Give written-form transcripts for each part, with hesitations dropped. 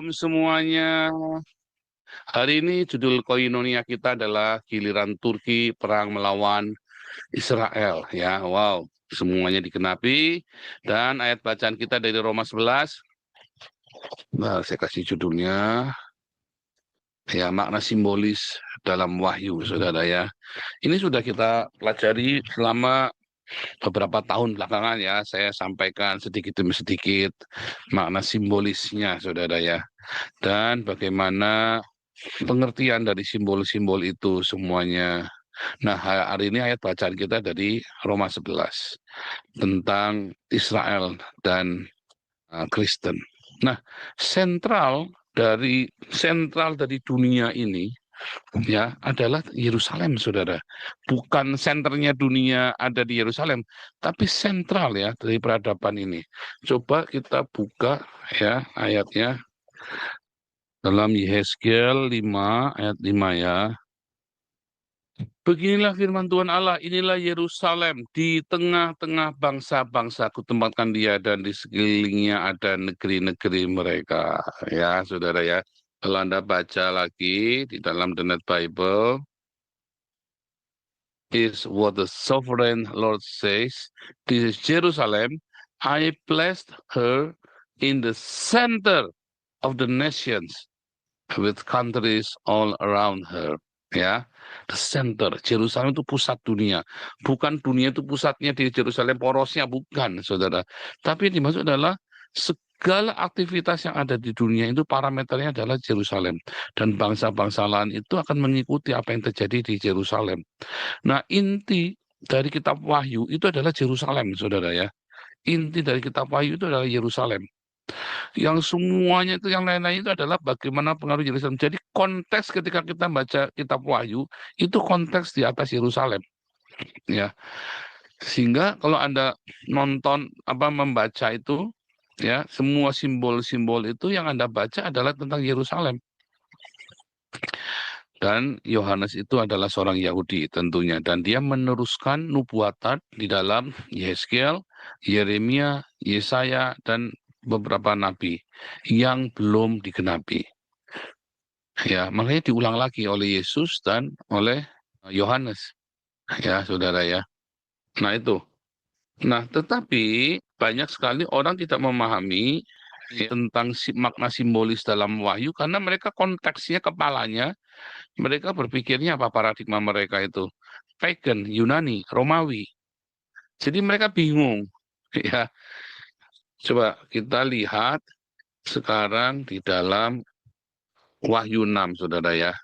Shalom semuanya. Hari ini judul koinonia kita adalah giliran Turki perang melawan Israel. Ya, wow, semuanya digenapi. Dan ayat bacaan kita dari Roma 11. Nah, saya kasih judulnya. Ya, makna simbolis dalam wahyu, saudara ya. Ini sudah kita pelajari selama beberapa tahun belakangan ya. Saya sampaikan sedikit demi sedikit makna simbolisnya, saudara ya. Dan bagaimana pengertian dari simbol-simbol itu semuanya. Nah, hari ini ayat bacaan kita dari Roma 11 tentang Israel dan Kristen. Nah, sentral dari dunia ini ya adalah Yerusalem, saudara. Bukan senternya dunia ada di Yerusalem, tapi sentral ya dari peradaban ini. Coba kita buka ya ayatnya dalam Yehezkiel 5 ayat 5 ya. Beginilah firman Tuhan Allah, inilah Yerusalem, di tengah-tengah bangsa-bangsa ku tempatkan dia, dan di sekelilingnya ada negeri-negeri mereka. Ya, saudara ya. Kalau Anda baca lagi di dalam The Net Bible, is what the sovereign Lord says, this is Jerusalem, I placed her in the center of the nations, with countries all around her. Ya, the center. Jerusalem itu pusat dunia. Bukan dunia itu pusatnya di Jerusalem, porosnya bukan, saudara. Tapi yang dimaksud adalah segala aktivitas yang ada di dunia itu parameternya adalah Jerusalem. Dan bangsa-bangsa lain itu akan mengikuti apa yang terjadi di Jerusalem. Nah, inti dari kitab Wahyu itu adalah Jerusalem, saudara ya. Inti dari kitab Wahyu itu adalah Yerusalem. Yang semuanya itu yang lain-lain itu adalah bagaimana pengaruh Yerusalem. Jadi konteks ketika kita baca kitab Wahyu itu konteks di atas Yerusalem, ya. Sehingga kalau Anda nonton membaca itu, ya, semua simbol-simbol itu yang Anda baca adalah tentang Yerusalem. Dan Yohanes itu adalah seorang Yahudi tentunya, dan dia meneruskan nubuatan di dalam Yehezkiel, Yeremia, Yesaya, dan beberapa nabi yang belum digenapi. Ya, makanya diulang lagi oleh Yesus dan oleh Yohanes. Ya, saudara ya. Nah, itu. Nah, tetapi banyak sekali orang tidak memahami tentang makna simbolis dalam wahyu karena mereka konteksnya kepalanya, mereka berpikirnya apa paradigma mereka itu? Pagan, Yunani, Romawi. Jadi mereka bingung. Ya, coba kita lihat sekarang di dalam Wahyu 6, saudara ya.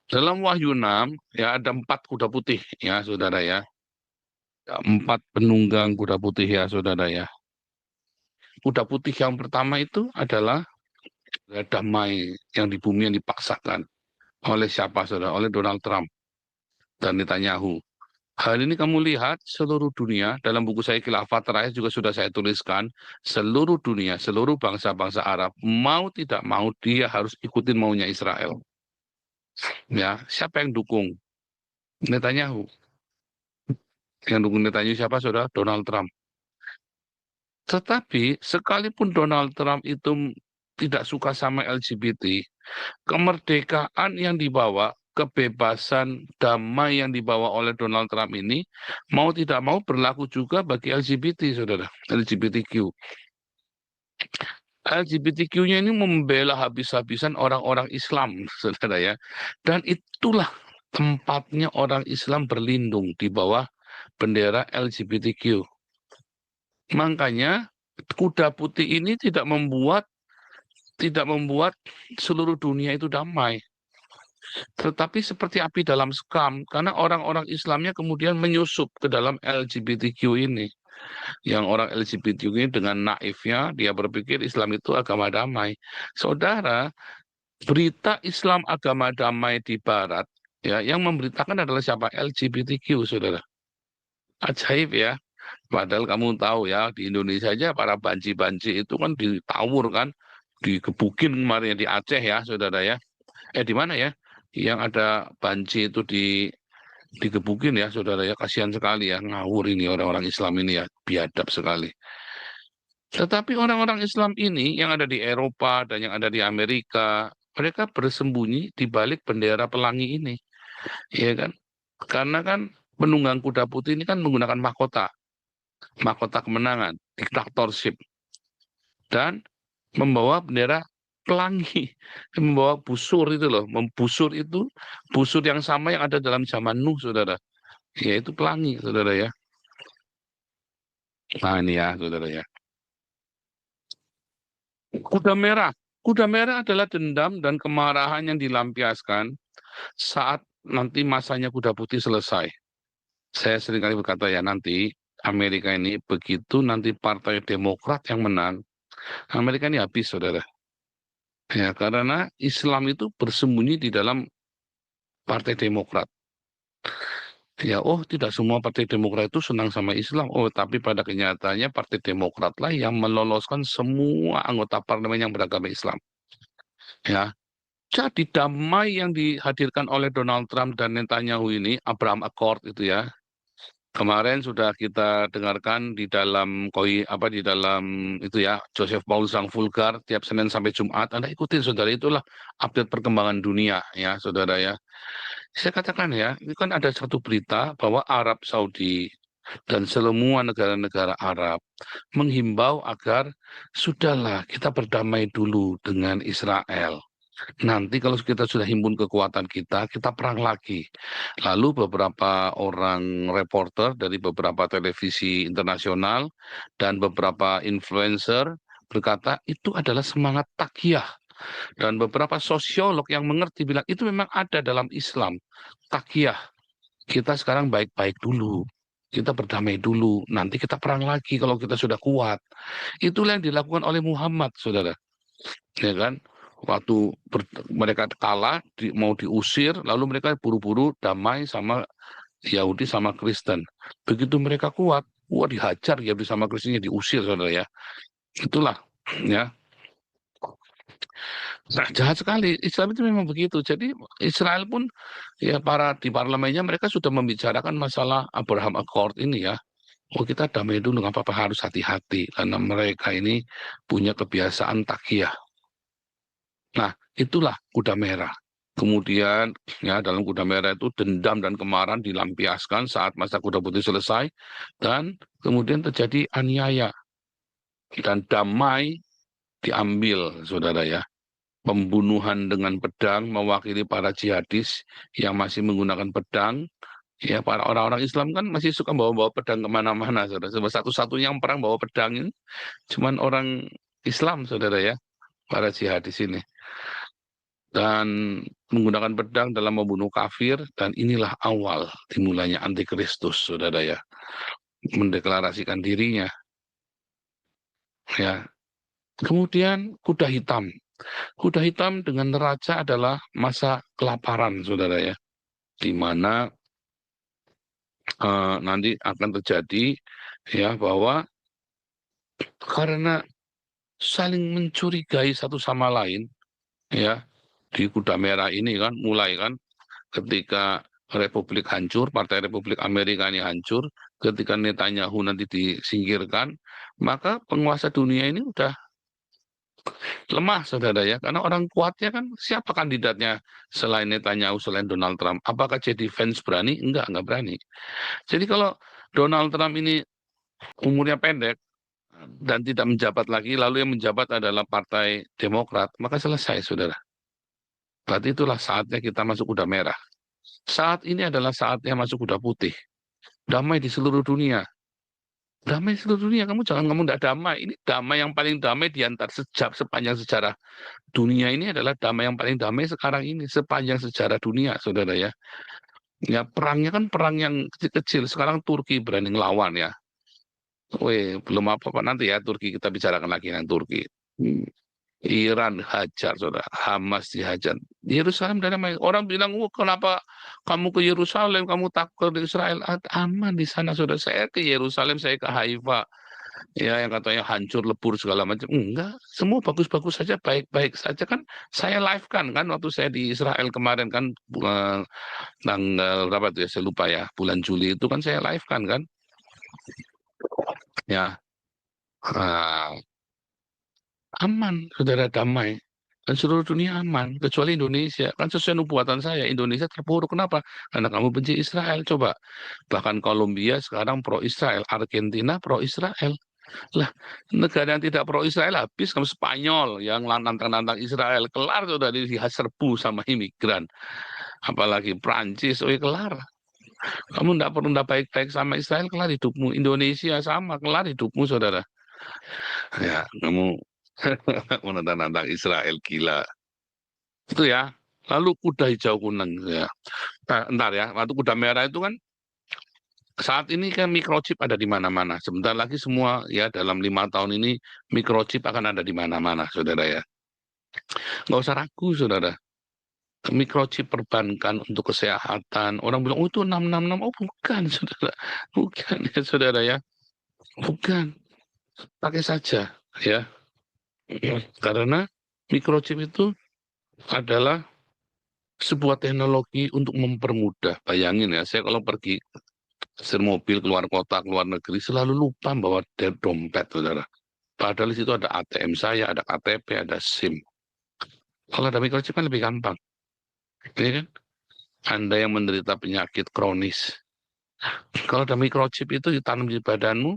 Dalam Wahyu 6, ya ada 4 kuda putih, ya saudara ya. 4 penunggang kuda putih, ya saudara ya. Kuda putih yang pertama itu adalah damai yang di bumi yang dipaksakan. Oleh siapa, saudara? Oleh Donald Trump dan Netanyahu. Hal ini kamu lihat seluruh dunia, dalam buku saya Khilafah terakhir juga sudah saya tuliskan, seluruh dunia, seluruh bangsa-bangsa Arab, mau tidak mau dia harus ikutin maunya Israel. Ya, siapa yang dukung? Netanyahu. Yang dukung Netanyahu siapa, saudara? Donald Trump. Tetapi sekalipun Donald Trump itu tidak suka sama LGBT, kemerdekaan yang dibawa, kebebasan damai yang dibawa oleh Donald Trump ini, mau tidak mau berlaku juga bagi LGBT, saudara, LGBTQ. LGBTQ-nya ini membela habis-habisan orang-orang Islam, saudara ya. Dan itulah tempatnya orang Islam berlindung di bawah bendera LGBTQ. Makanya kuda putih ini tidak membuat seluruh dunia itu damai. Tetapi seperti api dalam sekam, karena orang-orang Islamnya kemudian menyusup ke dalam LGBTQ ini. Yang orang LGBTQ ini dengan naifnya, dia berpikir Islam itu agama damai. Saudara, berita Islam agama damai di Barat, ya, yang memberitakan adalah siapa? LGBTQ, saudara. Ajaib ya. Padahal kamu tahu ya, di Indonesia aja para banci-banci itu kan ditawur kan, digebukin kemarin di Aceh ya, saudara ya. Di mana ya? Yang ada banci itu digebukin ya, saudara ya. Kasihan sekali ya, ngawur ini orang-orang Islam ini ya, biadab sekali. Tetapi orang-orang Islam ini yang ada di Eropa dan yang ada di Amerika, mereka bersembunyi di balik bendera pelangi ini, ya kan? Karena kan penunggang kuda putih ini kan menggunakan mahkota, mahkota kemenangan, diktatorship, dan membawa bendera pelangi, membawa busur itu loh, membusur itu busur yang sama yang ada dalam zaman Nuh, saudara, yaitu pelangi, saudara ya. Nah ini ya, saudara ya. Kuda merah. Kuda merah adalah dendam dan kemarahan yang dilampiaskan saat nanti masanya kuda putih selesai. Saya seringkali berkata ya nanti Amerika ini begitu nanti Partai Demokrat yang menang, Amerika ini habis, saudara. Ya, karena Islam itu bersembunyi di dalam Partai Demokrat. Ya, oh tidak semua Partai Demokrat itu senang sama Islam. Oh, tapi pada kenyataannya Partai Demokrat lah yang meloloskan semua anggota parlemen yang beragama Islam. Ya, jadi damai yang dihadirkan oleh Donald Trump dan Netanyahu ini, Abraham Accord itu ya, kemarin sudah kita dengarkan di dalam di dalam itu ya Joseph Paul sang vulgar tiap Senin sampai Jumat. Anda ikutin saudara, itulah update perkembangan dunia ya saudara ya. Saya katakan ya, ini kan ada satu berita bahwa Arab Saudi dan semua negara-negara Arab menghimbau agar sudahlah kita berdamai dulu dengan Israel. Nanti kalau kita sudah himpun kekuatan kita perang lagi. Lalu beberapa orang reporter dari beberapa televisi internasional dan beberapa influencer berkata itu adalah semangat takyah. Dan beberapa sosiolog yang mengerti bilang itu memang ada dalam Islam. Takyah. Kita sekarang baik-baik dulu. Kita berdamai dulu. Nanti kita perang lagi kalau kita sudah kuat. Itulah yang dilakukan oleh Muhammad, saudara, ya kan? Waktu mereka kalah, mau diusir, lalu mereka buru-buru damai sama Yahudi sama Kristen. Begitu mereka kuat, wah dihajar Yahudi sama Kristennya, diusir, saudara ya. Itulah, ya. Nah, jahat sekali. Islam itu memang begitu. Jadi Israel pun ya di parlemennya mereka sudah membicarakan masalah Abraham Accord ini ya. Oh kita damai dulu, nggak apa-apa, harus hati-hati karena mereka ini punya kebiasaan takyah. Nah, itulah kuda merah. Kemudian ya dalam kuda merah itu dendam dan kemarahan dilampiaskan saat masa kuda putih selesai dan kemudian terjadi aniaya dan damai diambil, saudara ya. Pembunuhan dengan pedang mewakili para jihadis yang masih menggunakan pedang. Ya, para orang-orang Islam kan masih suka bawa-bawa pedang kemana-mana, saudara. Sebab satu-satunya yang perang bawa pedang ini cuman orang Islam, saudara ya, para jihadis ini. Dan menggunakan pedang dalam membunuh kafir, dan inilah awal dimulainya antikristus, saudara ya, mendeklarasikan dirinya. Ya, kemudian kuda hitam. Kuda hitam dengan neraca adalah masa kelaparan, saudara ya, di mana nanti akan terjadi ya bahwa karena saling mencurigai satu sama lain ya di kuda merah ini kan mulai kan ketika Republik hancur, Partai Republik Amerika ini hancur, ketika Netanyahu nanti disingkirkan, maka penguasa dunia ini udah lemah, saudara ya. Karena orang kuatnya kan siapa kandidatnya selain Netanyahu, selain Donald Trump? Apakah jadi fans berani? Enggak berani. Jadi kalau Donald Trump ini umurnya pendek dan tidak menjabat lagi, lalu yang menjabat adalah Partai Demokrat, maka selesai, saudara. Berarti itulah saatnya kita masuk kuda merah. Saat ini adalah saatnya masuk kuda putih. Damai di seluruh dunia. Damai di seluruh dunia. Kamu jangan ngomong tidak damai. Ini damai yang paling damai di antara sepanjang sejarah dunia ini adalah damai yang paling damai sekarang ini. Sepanjang sejarah dunia, saudara ya. Ya, perangnya kan perang yang kecil-kecil. Sekarang Turki berani ngelawan ya. Weh, belum apa-apa nanti ya Turki, kita bicarakan lagi dengan Turki. Hmm. Iran hajar, saudara. Hamas dihajar. Yerusalem damai. Orang bilang, wah kenapa kamu ke Yerusalem, kamu takut ke Israel? Aman di sana, saudara. Saya ke Yerusalem, saya ke Haifa. Ya, yang katanya hancur, lebur, segala macam. Enggak, semua bagus-bagus saja, baik-baik saja kan. Saya live kan waktu saya di Israel kemarin kan, tanggal berapa tuh ya, saya lupa ya, bulan Juli itu kan saya live kan. Ya, Nah, aman, saudara, damai. Dan seluruh dunia aman, kecuali Indonesia. Kan sesuai nubuatan saya, Indonesia terpuruk. Kenapa? Karena kamu benci Israel, coba. Bahkan Kolombia sekarang pro-Israel, Argentina pro-Israel. Lah, negara yang tidak pro-Israel habis, kamu Spanyol yang nantang-nantang Israel. Kelar sudah diserbu sama imigran. Apalagi Prancis, oh ya kelar. Kamu tidak perlu ndak baik-baik sama Israel, kelar hidupmu. Indonesia sama, kelar hidupmu, saudara. Ya, kamu menantang-nantang Israel, gila. Itu ya. Lalu kuda hijau kuning ya. Entar ya, waktu kuda merah itu kan saat ini kan microchip ada di mana-mana. Sebentar lagi semua ya dalam 5 tahun ini microchip akan ada di mana-mana, saudara ya. Nggak usah ragu, saudara. Microchip perbankan untuk kesehatan. Orang bilang, oh itu 666. Oh bukan, saudara. Bukan ya, saudara ya. Bukan. Pakai saja ya. Karena microchip itu adalah sebuah teknologi untuk mempermudah. Bayangin ya, saya kalau pergi setir mobil keluar kota, keluar negeri, selalu lupa bawa dompet, saudara. Padahal di situ ada ATM saya, ada KTP, ada SIM. Kalau ada microchip kan lebih gampang, ya kan? Anda yang menderita penyakit kronis, kalau ada microchip itu ditanam di badanmu,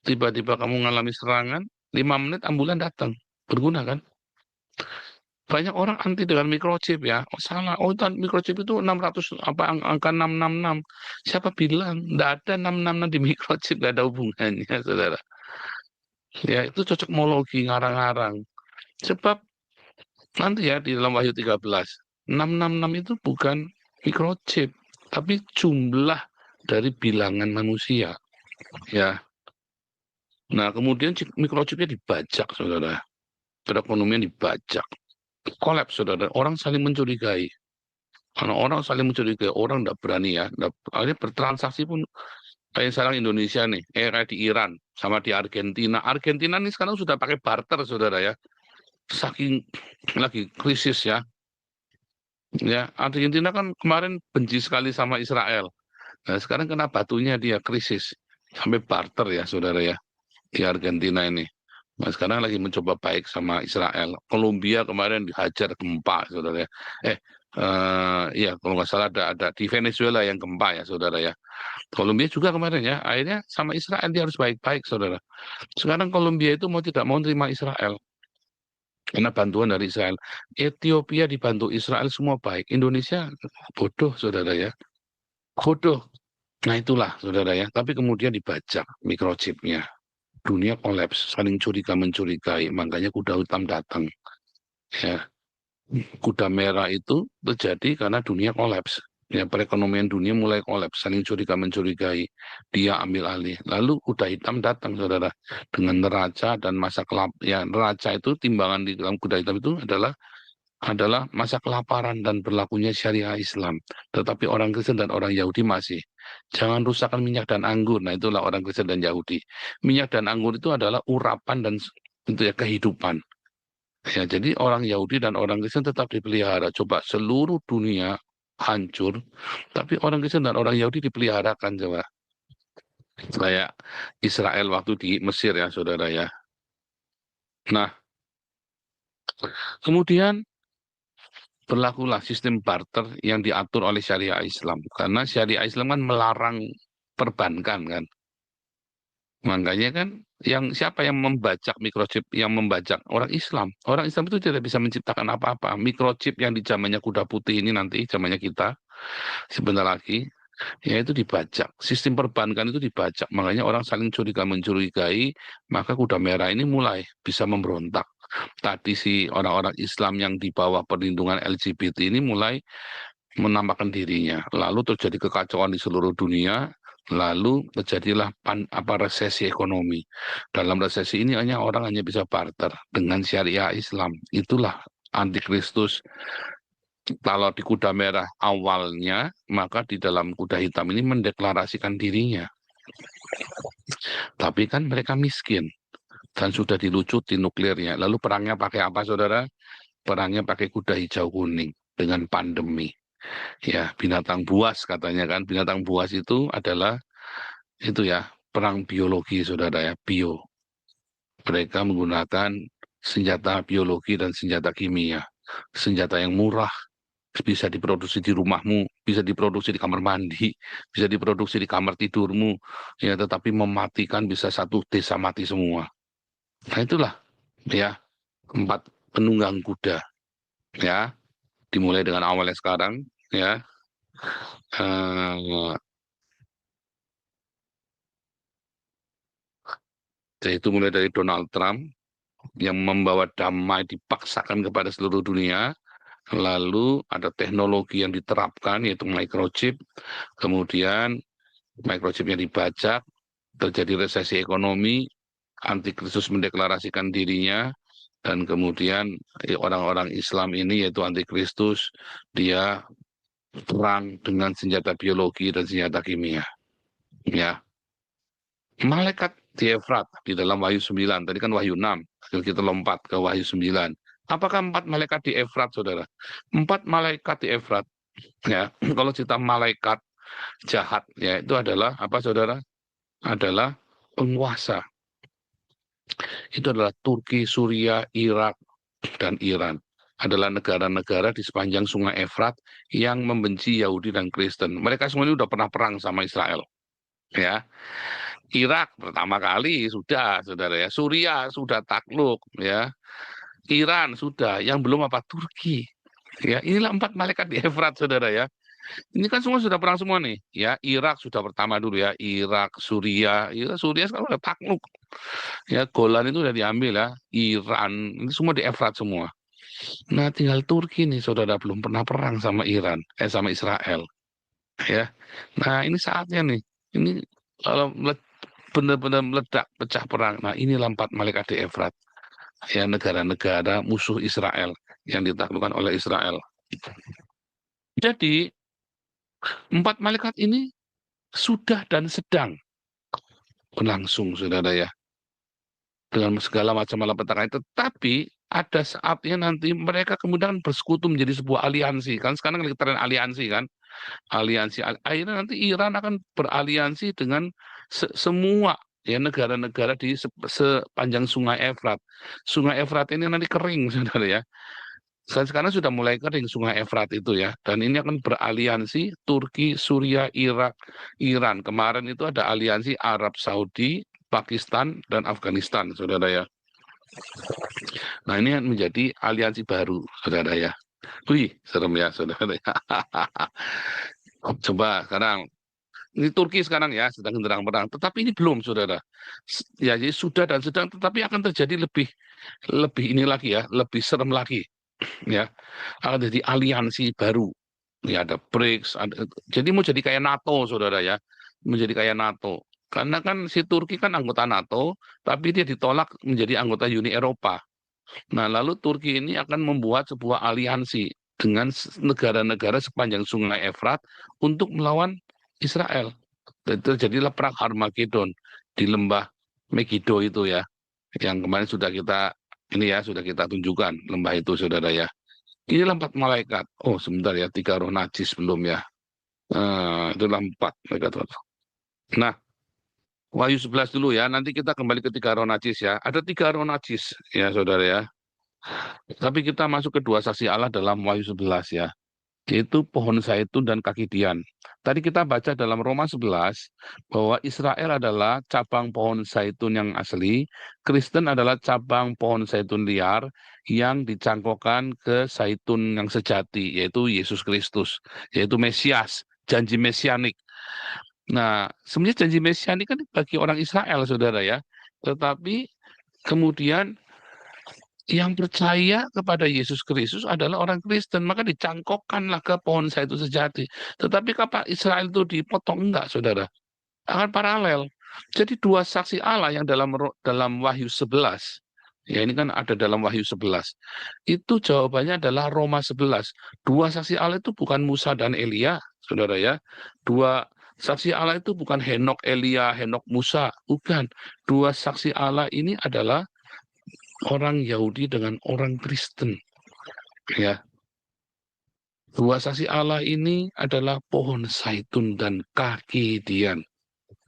tiba-tiba kamu mengalami serangan, 5 menit ambulan datang, berguna kan? Banyak orang anti dengan microchip ya. Oh, salah. Oh, microchip itu 600 apa angka 666. Siapa bilang? Tidak ada 666 di microchip, tidak ada hubungannya, saudara. Ya, itu cocokmologi ngarang-ngarang. Sebab nanti ya di dalam Wahyu 13, 666 itu bukan microchip, tapi jumlah dari bilangan manusia. Ya. Nah, kemudian microchipnya dibajak, saudara. Perekonomian dibajak. Kolaps, saudara. Orang saling mencurigai. Karena orang saling mencurigai, orang tidak berani ya. Akhirnya bertransaksi pun kayak sekarang Indonesia nih, kayak di Iran, sama di Argentina. Argentina nih sekarang sudah pakai barter, saudara ya. Saking lagi krisis ya. Ya, Argentina kan kemarin benci sekali sama Israel. Nah, sekarang kena batunya dia krisis. Sampai barter ya, saudara ya, di Argentina ini. Nah, sekarang lagi mencoba baik sama Israel. Kolombia kemarin dihajar gempa, saudara ya. Ya kalau nggak salah ada di Venezuela yang gempa ya, saudara ya. Kolombia juga kemarin ya. Akhirnya sama Israel dia harus baik-baik, saudara. Sekarang Kolombia itu mau tidak mau terima Israel. Karena bantuan dari Israel. Ethiopia dibantu Israel semua baik. Indonesia bodoh, saudara ya. Bodoh. Nah itulah, saudara ya. Tapi kemudian dibajak microchipnya. Dunia kolaps, saling curiga mencurigai. Makanya kuda hitam datang. Ya, kuda merah itu terjadi karena dunia kolaps. Ya, perekonomian dunia mulai kolaps, saling curiga mencurigai. Dia ambil alih. Lalu kuda hitam datang, saudara, dengan neraca dan masa kelap. Ya, neraca itu timbangan di dalam kuda hitam itu adalah masa kelaparan dan berlakunya syariah Islam. Tetapi orang Kristen dan orang Yahudi masih. Jangan rusakkan minyak dan anggur. Nah, itulah orang Kristen dan Yahudi. Minyak dan anggur itu adalah urapan dan itu ya kehidupan. Ya, jadi orang Yahudi dan orang Kristen tetap dipelihara. Coba seluruh dunia hancur, tapi orang Kristen dan orang Yahudi dipeliharakan, coba. Kayak Israel waktu di Mesir ya, saudara ya. Nah, kemudian berlakulah sistem barter yang diatur oleh syariah Islam. Karena syariah Islam kan melarang perbankan kan. Makanya kan siapa yang membajak microchip, yang membajak orang Islam. Orang Islam itu tidak bisa menciptakan apa-apa. Microchip yang di zamannya kuda putih ini nanti, zamannya kita, sebentar lagi, ya itu dibajak. Sistem perbankan itu dibajak. Makanya orang saling curiga mencurigai, maka kuda merah ini mulai bisa memberontak. Tadi si orang-orang Islam yang di bawah perlindungan LGBT ini mulai menampakkan dirinya. Lalu terjadi kekacauan di seluruh dunia, lalu terjadilah resesi ekonomi. Dalam resesi ini orang hanya bisa barter dengan syariah Islam. Itulah antikristus. Kalau di kuda merah awalnya, maka di dalam kuda hitam ini mendeklarasikan dirinya. Tapi kan mereka miskin dan sudah dilucuti nuklirnya. Lalu perangnya pakai apa, saudara? Perangnya pakai kuda hijau kuning dengan pandemi. Ya, binatang buas katanya kan. Binatang buas itu adalah itu ya, perang biologi, saudara ya, bio. Mereka menggunakan senjata biologi dan senjata kimia. Senjata yang murah, bisa diproduksi di rumahmu, bisa diproduksi di kamar mandi, bisa diproduksi di kamar tidurmu, ya, tetapi mematikan bisa satu desa mati semua. Nah itulah, ya, 4 penunggang kuda, ya, dimulai dengan awalnya sekarang, ya, eh, yaitu mulai dari Donald Trump yang membawa damai dipaksakan kepada seluruh dunia. Lalu ada teknologi yang diterapkan yaitu microchip, kemudian microchipnya dibajak, terjadi resesi ekonomi, antikristus mendeklarasikan dirinya, dan kemudian orang-orang Islam ini yaitu antikristus, dia perang dengan senjata biologi dan senjata kimia. Ya, malaikat di Efrat di dalam Wahyu 9, tadi kan Wahyu 6, kita lompat ke Wahyu 9. Apakah 4 malaikat di Efrat, saudara? 4 malaikat di Efrat, ya. Kalau cerita malaikat jahat, ya, itu adalah apa, saudara? Adalah penguasa. Itu adalah Turki, Suria, Irak, dan Iran. Adalah negara-negara di sepanjang sungai Efrat yang membenci Yahudi dan Kristen. Mereka semua ini udah pernah perang sama Israel. Ya, Irak pertama kali sudah, saudara, ya. Suria sudah takluk, ya. Iran sudah, yang belum apa, Turki. Ya, inilah 4 malaikat di Efrat, saudara, ya. Ini kan semua sudah perang semua nih, ya. Irak sudah pertama dulu, ya. Irak, Suria, ya, Suria sekarang udah takluk. Ya, Golan itu udah diambil, ya. Iran, ini semua di Efrat semua. Nah, tinggal Turki nih, saudara, belum pernah perang sama Iran, sama Israel, ya. Nah, ini saatnya nih. Ini kalau benar-benar meledak, pecah perang. Nah, inilah 4 malaikat di Efrat, ya, negara-negara musuh Israel yang ditaklukkan oleh Israel. Jadi 4 malaikat ini sudah dan sedang berlangsung, saudara, ya, dengan segala macam malapetaka. Tetapi ada saatnya nanti mereka kemudian bersekutu menjadi sebuah aliansi. Kan sekarang lagi tren aliansi, kan? Aliansi. Akhirnya nanti Iran akan beraliansi dengan semua, ya, negara-negara di sepanjang Sungai Efrat. Sungai Efrat ini nanti kering, saudara, ya. Sekarang sudah mulai kering Sungai Efrat itu, ya. Dan ini akan beraliansi Turki, Suria, Irak, Iran. Kemarin itu ada aliansi Arab Saudi, Pakistan, dan Afghanistan, saudara, ya. Nah, ini menjadi aliansi baru, saudara, ya. Wih, serem ya, saudara, ya. Coba sekarang, ini Turki sekarang, ya, sedang genderang perang, tetapi ini belum, saudara. Ya, jadi sudah dan sedang, tetapi akan terjadi lebih lebih ini lagi, ya, lebih serem lagi, ya. Akan jadi aliansi baru. Ya, ada BRICS, jadi mau jadi kayak NATO, saudara, ya. Menjadi kayak NATO. Karena kan si Turki kan anggota NATO, tapi dia ditolak menjadi anggota Uni Eropa. Nah, lalu Turki ini akan membuat sebuah aliansi dengan negara-negara sepanjang Sungai Efrat untuk melawan Israel. Dan terjadilah perang Armageddon di lembah Megiddo itu, ya, yang kemarin sudah kita ini, ya, sudah kita tunjukkan lembah itu, saudara, ya. Inilah 4 malaikat. Oh, sebentar, ya, 3 roh najis belum, ya. Itulah 4 malaikat. Nah, Wahyu 11 dulu, ya. Nanti kita kembali ke 3 roh najis, ya. Ada 3 roh najis, ya, saudara, ya. Tapi kita masuk ke 2 saksi Allah dalam Wahyu 11, ya. Yaitu pohon zaitun dan kaki dian. Tadi kita baca dalam Roma 11 bahwa Israel adalah cabang pohon zaitun yang asli, Kristen adalah cabang pohon zaitun liar yang dicangkokkan ke zaitun yang sejati, yaitu Yesus Kristus, yaitu Mesias, janji mesianik. Nah, sebenarnya janji mesianik kan bagi orang Israel, saudara, ya. Tetapi kemudian yang percaya kepada Yesus Kristus adalah orang Kristen, maka dicangkokkanlah ke pohon zaitun sejati. Tetapi kapan Israel itu dipotong? Enggak, saudara. Akan paralel. Jadi 2 saksi Allah yang dalam Wahyu 11, ya, ini kan ada dalam Wahyu 11, itu jawabannya adalah Roma 11. 2 saksi Allah itu bukan Musa dan Elia, saudara, ya. 2 saksi Allah itu bukan Henok, Elia, Henok, Musa, bukan. 2 saksi Allah ini adalah orang Yahudi dengan orang Kristen, ya. 2 saksi Allah ini adalah pohon zaitun dan kaki dian.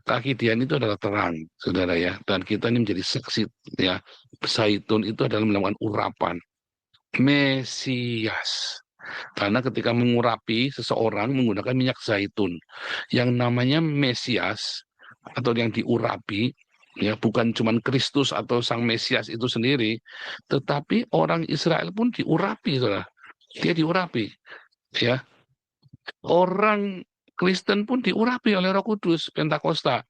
Kaki Dian itu adalah terang, saudara ya. Dan kita ini menjadi saksi ya. Zaitun itu adalah melakukan urapan. Mesias. Karena ketika mengurapi seseorang menggunakan minyak zaitun. Yang namanya Mesias atau yang diurapi, ya bukan cuma Kristus atau Sang Mesias itu sendiri, tetapi orang Israel pun diurapi, saudara. Dia diurapi, ya. Orang Kristen pun diurapi oleh Roh Kudus, Pentakosta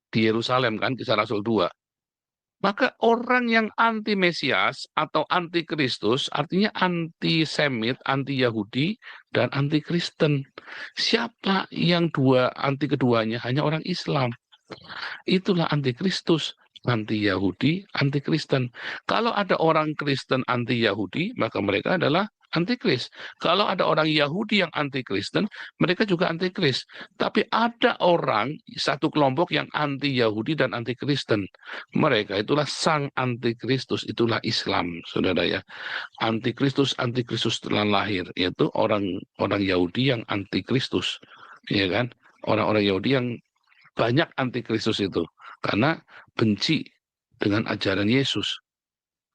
di Yerusalem kan, Kisah Rasul 2. Maka orang yang anti Mesias atau anti Kristus artinya anti Semit, anti Yahudi, dan anti Kristen. Siapa yang anti keduanya? Hanya orang Islam. Itulah anti Kristus, anti Yahudi, anti Kristen. Kalau ada orang Kristen anti Yahudi, maka mereka adalah antikris. Kalau ada orang Yahudi yang anti Kristen, mereka juga antikris. Tapi ada orang, satu kelompok yang anti Yahudi dan anti Kristen. Mereka itulah sang antikristus, itulah Islam, saudara ya. Antikristus telah lahir, yaitu orang Yahudi yang antikristus, ya kan? Orang-orang Yahudi yang banyak antikristus itu karena benci dengan ajaran Yesus.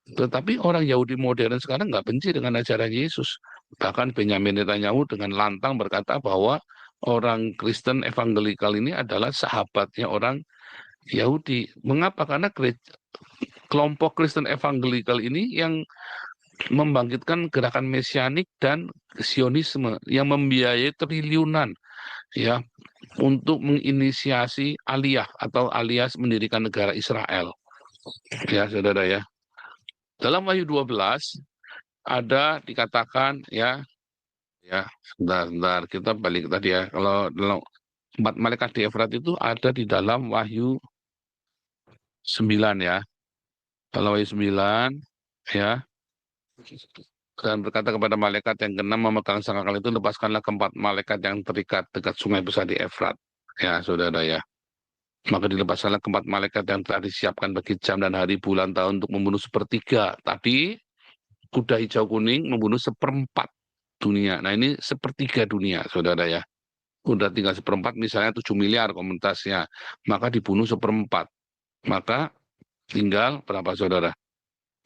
Tetapi orang Yahudi modern sekarang nggak benci dengan ajaran Yesus. Bahkan Benyamin Netanyahu dengan lantang berkata bahwa orang Kristen evangelikal ini adalah sahabatnya orang Yahudi. Mengapa? Karena kelompok Kristen evangelikal ini yang membangkitkan gerakan mesianik dan Zionisme yang membiayai triliunan ya untuk menginisiasi aliyah atau alias mendirikan negara Israel. Ya, saudara ya. Dalam Wahyu 12 ada dikatakan ya sebentar kita balik tadi ya. Kalau dalam 4 malaikat di Efrat itu ada di dalam Wahyu 9 ya. Kalau Wahyu 9 ya, dan berkata kepada malaikat yang keenam memegang sangkakala itu, lepaskanlah keempat malaikat yang terikat dekat sungai besar di Efrat. Ya, saudara ya. Maka dilepaskanlah keempat malaikat yang telah disiapkan bagi jam dan hari, bulan, tahun untuk membunuh sepertiga. Tadi kuda hijau kuning membunuh seperempat dunia. Nah ini sepertiga dunia, saudara ya. Udah tinggal seperempat, misalnya 7 miliar komunitasnya. Maka dibunuh seperempat. Maka tinggal berapa, saudara?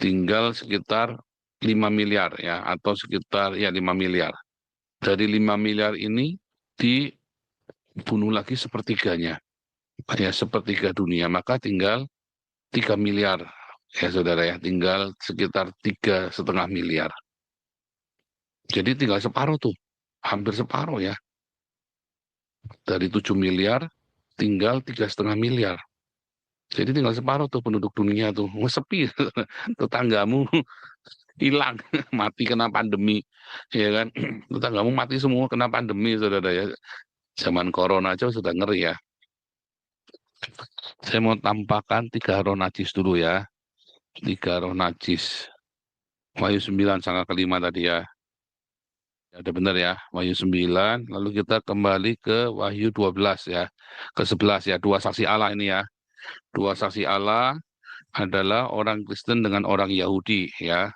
Tinggal sekitar 5 miliar ya, atau sekitar ya 5 miliar. Dari 5 miliar ini dibunuh lagi sepertiganya. Ya, sepertiga dunia, maka tinggal 3 miliar ya saudara ya, tinggal sekitar 3,5 miliar. Jadi tinggal separuh tuh, hampir separuh ya. Dari 7 miliar tinggal 3,5 miliar. Jadi tinggal separuh tuh penduduk dunia tuh, sepi. Tetanggamu hilang, mati kena pandemi, ya kan? Tetanggamu mati semua kena pandemi, saudara ya. Zaman corona aja sudah ngeri ya. Saya mau tampakkan 3 roh najis dulu ya. 3 roh najis. Wahyu 9 sangka kelima tadi ya. Ada benar ya, Wahyu 9. Lalu kita kembali ke Wahyu 12 ya. Ke 11 ya, 2 saksi Allah ini ya. 2 saksi Allah adalah orang Kristen dengan orang Yahudi ya.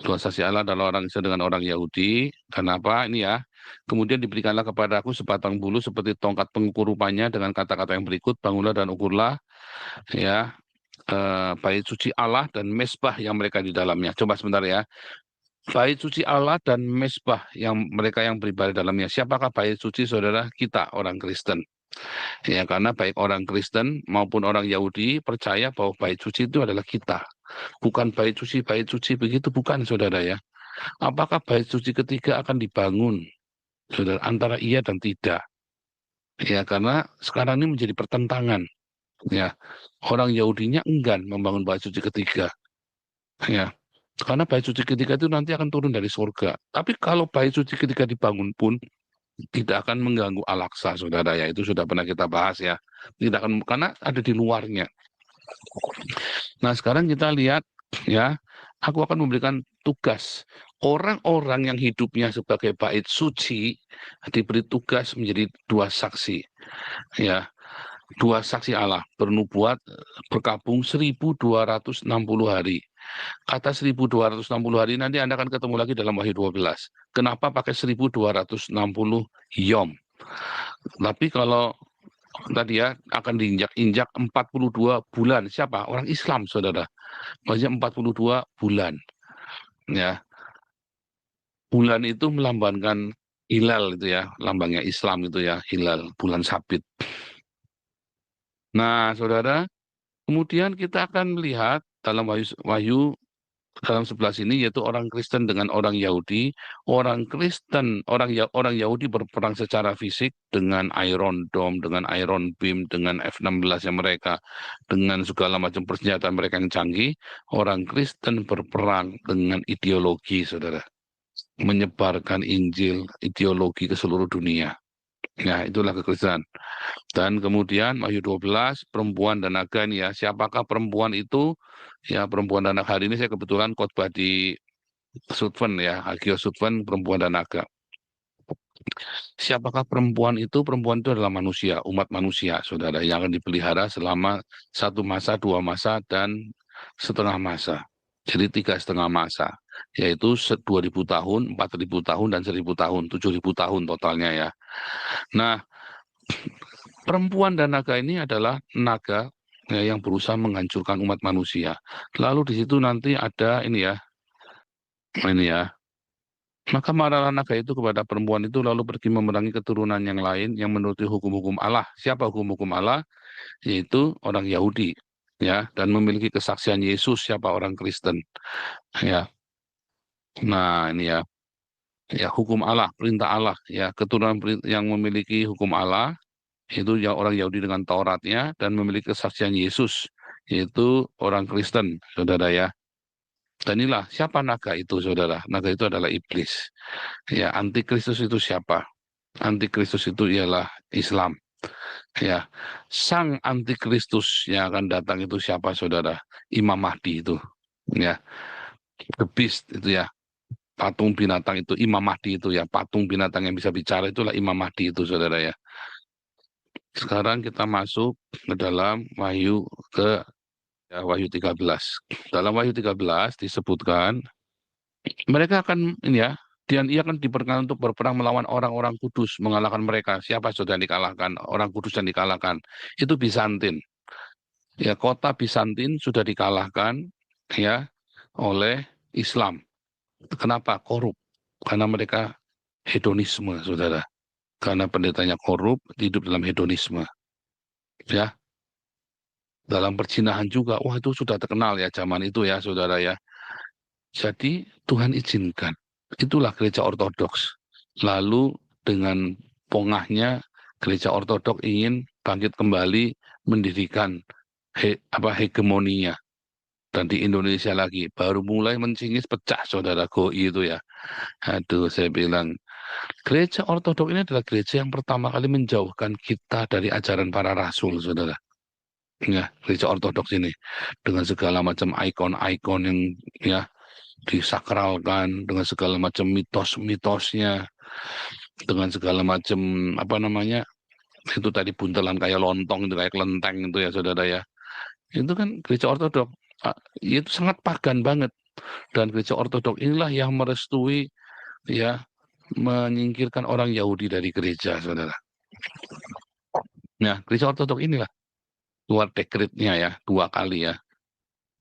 2 saksi Allah adalah orang Kristen dengan orang Yahudi. Kenapa? Ini ya. Kemudian diberikanlah kepadaku sebatang bulu seperti tongkat pengukur rupanya dengan kata-kata yang berikut, bangunlah dan ukurlah ya bait suci Allah dan mesbah yang mereka di dalamnya. Coba sebentar ya. Bait suci Allah dan mesbah yang mereka yang beribadah dalamnya. Siapakah bait suci, saudara? Kita, orang Kristen. Ya, karena baik orang Kristen maupun orang Yahudi percaya bahwa bait suci itu adalah kita. Bukan bait suci begitu, bukan, saudara ya. Apakah bait suci ketiga akan dibangun, saudara, antara iya dan tidak? Ya, karena sekarang ini menjadi pertentangan. Ya, orang Yahudinya enggan membangun bait suci ketiga. Ya, karena bait suci ketiga itu nanti akan turun dari surga. Tapi kalau bait suci ketiga dibangun pun tidak akan mengganggu Al-Aqsa, saudara ya. Itu sudah pernah kita bahas ya. Tidak akan, karena ada di luarnya. Nah, sekarang kita lihat ya, aku akan memberikan tugas. Orang-orang yang hidupnya sebagai bait suci diberi tugas menjadi 2 saksi. Ya, 2 saksi Allah bernubuat berkabung 1260 hari. Kata 1260 hari nanti Anda akan ketemu lagi dalam Wahyu 12. Kenapa pakai 1260 yom? Tapi kalau tadi ya akan diinjak-injak 42 bulan. Siapa? Orang Islam, saudara. Maksudnya 42 bulan. Ya, bulan itu melambangkan hilal itu ya, lambangnya Islam itu ya, hilal, bulan sabit. Nah, saudara, kemudian kita akan melihat dalam Wahyu dalam 11 ini yaitu orang Kristen dengan orang Yahudi. Orang Kristen, orang Yahudi berperang secara fisik dengan Iron Dome, dengan Iron Beam, dengan F-16 yang mereka, dengan segala macam persenjataan mereka yang canggih. Orang Kristen berperang dengan ideologi, saudara, menyebarkan Injil, ideologi ke seluruh dunia. Ya, itulah kekristenan. Dan kemudian Wahyu 12, perempuan dan naga ini ya. Siapakah perempuan itu? Ya, perempuan dan naga hari ini saya kebetulan khotbah di Sutphen ya, Hagio Sutphen, perempuan dan naga. Siapakah perempuan itu? Perempuan itu adalah manusia, umat manusia, saudara, yang akan dipelihara selama 1 masa, 2 masa, dan setengah masa. Jadi 3,5 masa, yaitu 2.000 tahun, 4.000 tahun, dan 1.000 tahun, 7.000 tahun totalnya ya. Nah, perempuan dan naga ini adalah naga ya, yang berusaha menghancurkan umat manusia. Lalu di situ nanti ada ini ya. Maka marahlah naga itu kepada perempuan itu lalu pergi memerangi keturunan yang lain yang menuruti hukum-hukum Allah. Siapa hukum-hukum Allah? Yaitu orang Yahudi ya, dan memiliki kesaksian Yesus. Siapa? Orang Kristen ya. Nah, ini ya. Ya, hukum Allah, perintah Allah ya, keturunan yang memiliki hukum Allah itu yang orang Yahudi dengan Tauratnya dan memiliki kesaksian Yesus, yaitu orang Kristen, saudara ya. Dan inilah siapa naga itu, saudara. Naga itu adalah iblis. Ya, antikristus itu siapa? Antikristus itu ialah Islam. Ya, sang antikristus yang akan datang itu siapa, saudara? Imam Mahdi itu. Ya, the beast itu ya. Patung binatang itu Imam Mahdi itu ya. Patung binatang yang bisa bicara itulah Imam Mahdi itu, saudara ya. Sekarang kita masuk ke dalam Wahyu 13. Dalam Wahyu 13 disebutkan mereka akan ini ya, dan ia akan diperkenalkan untuk berperang melawan orang-orang kudus, mengalahkan mereka. Siapa sudah dikalahkan? Orang kudus yang dikalahkan. Itu Bizantin. Ya, kota Bizantin sudah dikalahkan ya oleh Islam. Kenapa? Korup. Karena mereka hedonisme, saudara. Karena pendetanya korup, hidup dalam hedonisme. Ya, dalam perzinahan juga. Wah, itu sudah terkenal ya zaman itu ya, saudara ya. Jadi Tuhan izinkan. Itulah gereja ortodoks. Lalu dengan pongahnya gereja ortodoks ingin bangkit kembali mendirikan hegemoninya. Dan di Indonesia lagi baru mulai mencingis pecah, saudara GOI itu ya. Aduh, saya bilang gereja ortodoks ini adalah gereja yang pertama kali menjauhkan kita dari ajaran para rasul, saudara. Ya, gereja ortodoks ini dengan segala macam ikon-ikon yang ya disakralkan, dengan segala macam mitos-mitosnya, dengan segala macam apa namanya itu tadi buntelan kayak lontong itu kayak kelenteng itu ya, saudara ya. Itu kan gereja ortodoks. Itu sangat pagan banget, dan gereja ortodoks inilah yang merestui ya, menyingkirkan orang Yahudi dari gereja, saudara. Nah, gereja ortodoks inilah keluar dekretnya ya 2 kali ya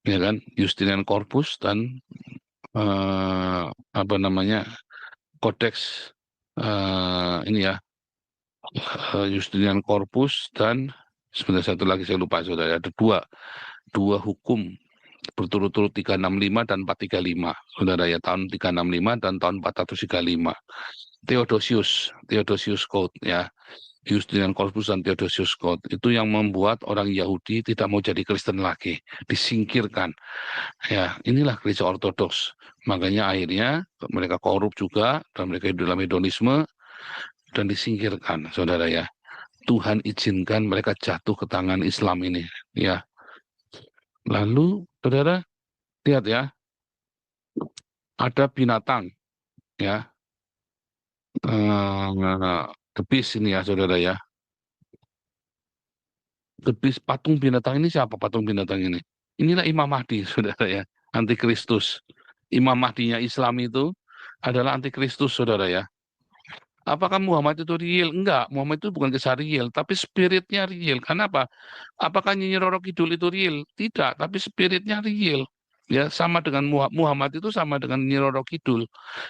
kan, Justinian Corpus dan apa namanya kodeks ini ya, Justinian Corpus dan sebentar satu lagi saya lupa, saudara. Ada dua hukum berturut-turut 365 dan 435, saudara ya, tahun 365 dan tahun 435. Theodosius Code ya, Justinian Corpus dan Theodosius Code itu yang membuat orang Yahudi tidak mau jadi Kristen lagi, disingkirkan. Ya, inilah gereja ortodoks. Makanya akhirnya mereka korup juga dan mereka hidup dalam hedonisme dan disingkirkan, saudara ya. Tuhan izinkan mereka jatuh ke tangan Islam ini, ya. Lalu, saudara, lihat ya, ada binatang, ya, the beast ini ya, saudara ya. The beast, patung binatang ini siapa patung binatang ini? Inilah Imam Mahdi, saudara ya, antikristus. Imam Mahdinya Islam itu adalah antikristus, saudara ya. Apakah Muhammad itu real? Enggak, Muhammad itu bukan kisah real, tapi spiritnya real. Karena apa? Apakah Nyi Roro Kidul itu real? Tidak, tapi spiritnya real. Ya, sama dengan Muhammad itu sama dengan Nyi Roro Kidul.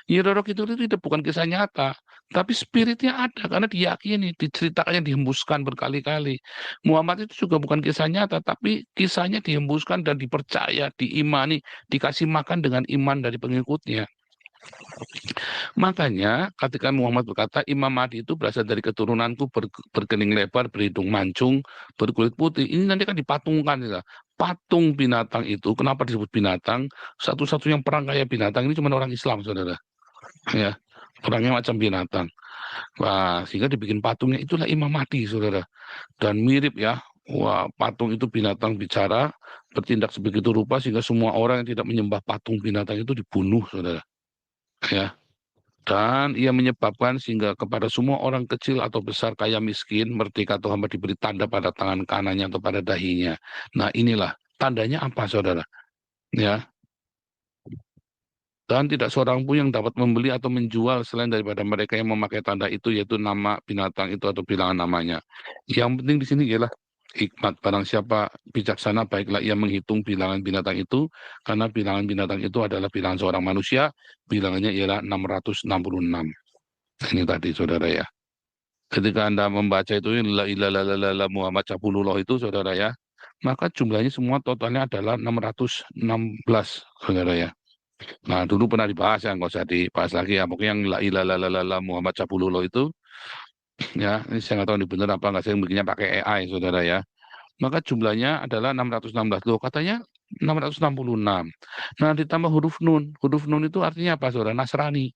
Nyi Roro Kidul itu tidak bukan kisah nyata, tapi spiritnya ada karena diyakini, diceritakannya dihembuskan berkali-kali. Muhammad itu juga bukan kisah nyata, tapi kisahnya dihembuskan dan dipercaya, diimani, dikasih makan dengan iman dari pengikutnya. Makanya ketika Muhammad berkata Imam Mahdi itu berasal dari keturunanku berkening lebar, berhidung mancung, berkulit putih. Ini nanti kan dipatungkan ya. Patung binatang itu kenapa disebut binatang? Satu-satunya perang kayak binatang ini cuma orang Islam, saudara. Ya, perangnya macam binatang. Wah, sehingga dibikin patungnya itulah Imam Mahdi, saudara. Dan mirip ya. Wah, patung itu binatang bicara, bertindak sebegitu rupa sehingga semua orang yang tidak menyembah patung binatang itu dibunuh, saudara. Ya, dan ia menyebabkan sehingga kepada semua orang kecil atau besar, kaya miskin, merdeka atau hamba diberi tanda pada tangan kanannya atau pada dahinya. Nah inilah tandanya apa saudara? Ya, dan tidak seorang pun yang dapat membeli atau menjual selain daripada mereka yang memakai tanda itu, yaitu nama binatang itu atau bilangan namanya. Yang penting di sini ialah hikmat. Barang siapa bijaksana, baiklah ia menghitung bilangan binatang itu, karena bilangan binatang itu adalah bilangan seorang manusia, bilangannya ialah 666. Ini tadi saudara ya. Ketika Anda membaca itu la ilaha illallah Muhammad Cabulullah itu saudara ya, maka jumlahnya semua totalnya adalah 616 saudara ya. Nah, dulu pernah dibahas ya, nggak usah dibahas lagi ya. Pokoknya yang la ilaha illallah Muhammad Cabulullah itu ya, ini saya nggak tahu ini benar apa nggak, saya bikinnya pakai AI saudara ya. Maka jumlahnya adalah 616. Loh, katanya 666. Nah, ditambah huruf nun. Huruf nun itu artinya apa saudara? Nasrani.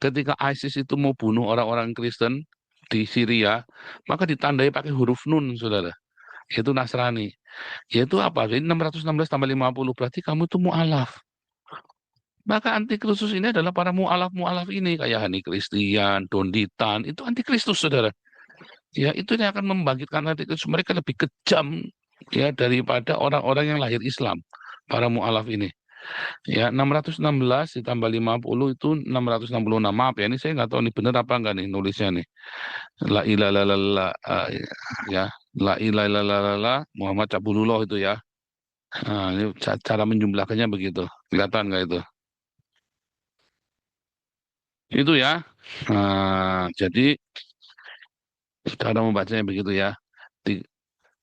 Ketika ISIS itu mau bunuh orang-orang Kristen di Syria, maka ditandai pakai huruf nun, saudara. Yaitu Nasrani. Yaitu apa? Jadi 616 tambah 50, berarti kamu itu mu'alaf. Maka antikristus ini adalah para mu'alaf-mu'alaf ini. Kayak Hani Kristian, Donditan, itu antikristus, saudara. Ya, itu yang akan membangkitkan antikristus. Mereka lebih kejam ya daripada orang-orang yang lahir Islam. Para mu'alaf ini. Ya, 616 ditambah 50 itu 666. Maaf ya, ini saya nggak tahu ini benar apa enggak nih nulisnya nih. La ilaha illallah ya, la ilaha illallah Muhammad Cabulullah itu ya. Nah, ini cara menjumlahkannya begitu. Kelihatan nggak itu? Itu ya. Nah, jadi cara membacanya begitu ya. Di,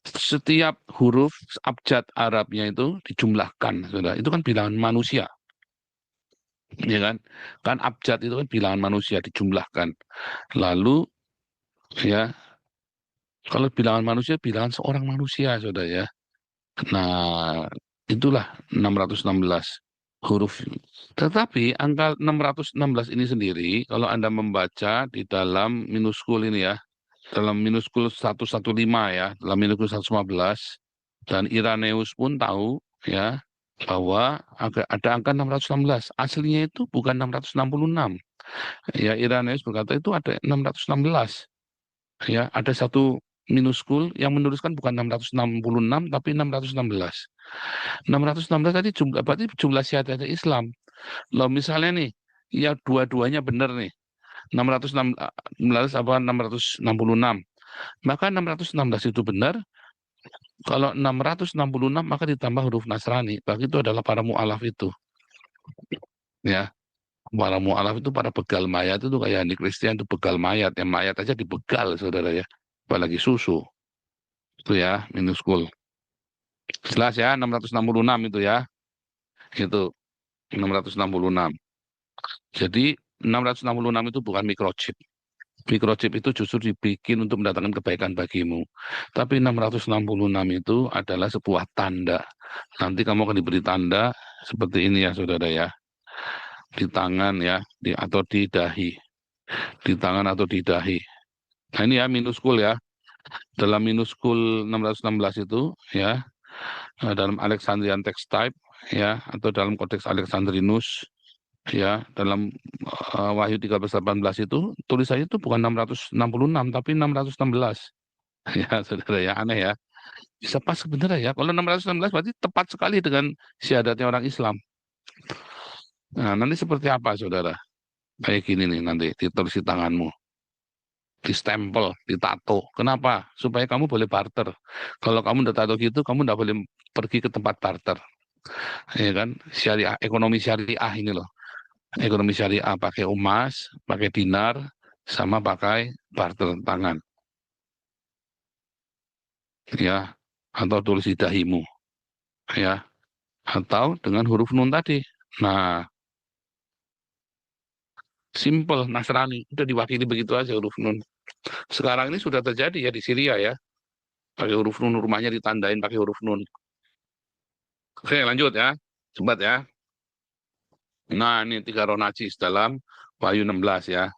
setiap huruf abjad Arabnya itu dijumlahkan, sudah. Itu kan bilangan manusia. Ya kan? Kan abjad itu kan bilangan manusia dijumlahkan. Lalu ya, kalau bilangan manusia bilangan seorang manusia saudara ya. Nah, itulah 616 huruf. Tetapi angka 616 ini sendiri kalau Anda membaca di dalam minuskul ini ya, dalam minuskul 115 ya, dalam minuskul 115 dan Irenaeus pun tahu ya bahwa ada angka 616. Aslinya itu bukan 666. Ya, Irenaeus berkata itu ada 616. Ya, ada satu minuskul yang menuliskan bukan 666 tapi 616. 616 tadi jumlah berarti jumlah syahadat Islam. Loh misalnya nih, ya dua-duanya benar nih. 616 apa 666. Maka 616 itu benar. Kalau 666 maka ditambah huruf Nasrani. Berarti itu adalah para mu'alaf itu. Ya, para mu'alaf itu para begal mayat itu kayak di Kristen itu begal mayat. Yang mayat aja dibegal saudara ya. Apalagi susu. Itu ya, minuskul. Jelas ya, 666 itu ya. Itu 666. Jadi 666 itu bukan microchip. Microchip itu justru dibikin untuk mendatangkan kebaikan bagimu. Tapi 666 itu adalah sebuah tanda. Nanti kamu akan diberi tanda seperti ini ya saudara ya. Di tangan ya, atau di dahi. Di tangan atau di dahi. Nah ini ya minuskul ya. Dalam minuskul 616 itu ya, dalam Alexandrian text type ya, atau dalam konteks Alexandrinus ya, dalam Wahyu 13:18 itu tulisannya itu bukan 666 tapi 616. Ya saudara ya, aneh ya, bisa pas sebenarnya ya kalau 616 berarti tepat sekali dengan syahadatnya orang Islam. Nah nanti seperti apa saudara Kayak gini nih nanti ditulis di tanganmu, distempel, ditato. Kenapa? Supaya kamu boleh barter. Kalau kamu udah tato gitu, kamu nggak boleh pergi ke tempat barter. Ya kan? Syariah, ekonomi syariah ini loh. Ekonomi syariah pakai emas, pakai dinar, sama pakai barter tangan. Ya, atau tulis di dahimu. Ya, atau dengan huruf nun tadi. Nah, simple Nasrani udah diwakili begitu aja huruf nun. Sekarang ini sudah terjadi ya di Syria ya, pakai huruf nun, rumahnya ditandain pakai huruf nun. Oke, lanjut ya, cepat ya. Nah, ini tiga roh najis dalam Wahyu 16 ya.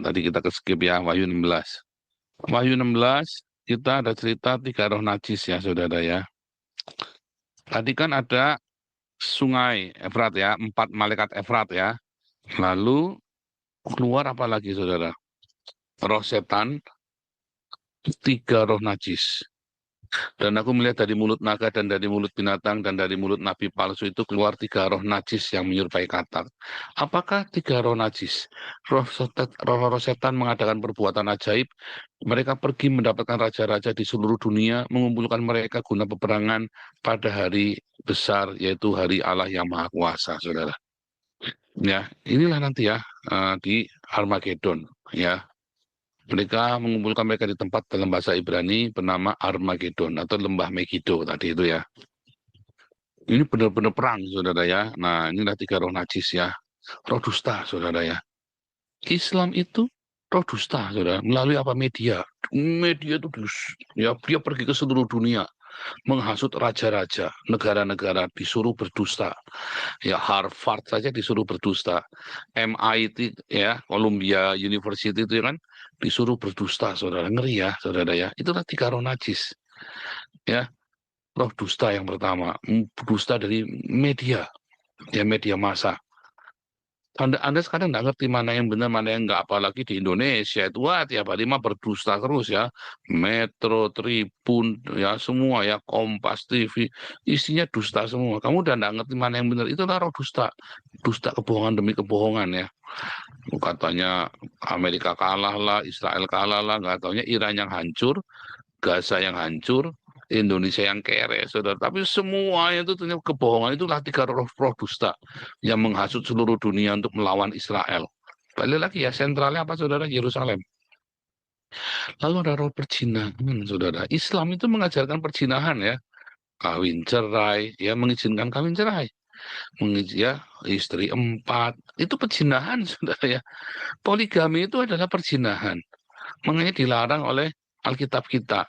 Tadi kita ke skip ya, Wahyu 16. Wahyu 16 kita ada cerita tiga roh najis ya, saudara ya. Tadi kan ada sungai Efrat ya, empat malaikat Efrat ya. Lalu keluar apa lagi, saudara? Roh setan, tiga roh najis. Dan aku melihat dari mulut naga dan dari mulut binatang dan dari mulut nabi palsu itu keluar tiga roh najis yang menyerupai katak. Apakah tiga roh najis? Roh-roh setan mengadakan perbuatan ajaib. Mereka pergi mendapatkan raja-raja di seluruh dunia, mengumpulkan mereka guna peperangan pada hari besar, yaitu hari Allah yang Maha Kuasa, saudara. Ya, inilah nanti ya di Armageddon. Ya, mereka mengumpulkan mereka di tempat dalam bahasa Ibrani bernama Armageddon atau Lembah Megiddo tadi itu ya. Ini benar-benar perang, saudara ya. Nah, inilah tiga roh najis ya. Roh dusta, saudara ya. Islam itu roh dusta, saudara. Melalui apa media? Media itu ya dia pergi ke seluruh dunia menghasut raja-raja, negara-negara disuruh berdusta. Ya Harvard saja disuruh berdusta. MIT ya, Columbia University itu ya kan disuruh berdusta, saudara. Ngeri ya, saudara ya. Itulah tiga roh najis. Ya, roh dusta yang pertama, dusta dari media, ya media massa. Anda sekarang nggak ngerti mana yang benar, mana yang nggak, apalagi di Indonesia itu wah tiap hari mah berdusta terus ya. Metro, Tribun, ya semua ya, Kompas TV, isinya dusta semua. Kamu udah nggak ngerti mana yang benar, itu roh dusta. Dusta kebohongan demi kebohongan ya. Katanya Amerika kalah lah, Israel kalah lah, nggak taunya Iran yang hancur, Gaza yang hancur, Indonesia yang kere, saudara. Tapi semuanya itu ternyata kebohongan, itulah tiga roh dusta yang menghasut seluruh dunia untuk melawan Israel. Balik lagi ya, sentralnya apa, saudara? Yerusalem. Lalu ada roh perzinahan, saudara. Islam itu mengajarkan perzinahan ya, kawin cerai, ya mengizinkan kawin cerai, ya istri empat, itu perzinahan, saudara ya. Poligami itu adalah perzinahan, makanya dilarang oleh Alkitab kita.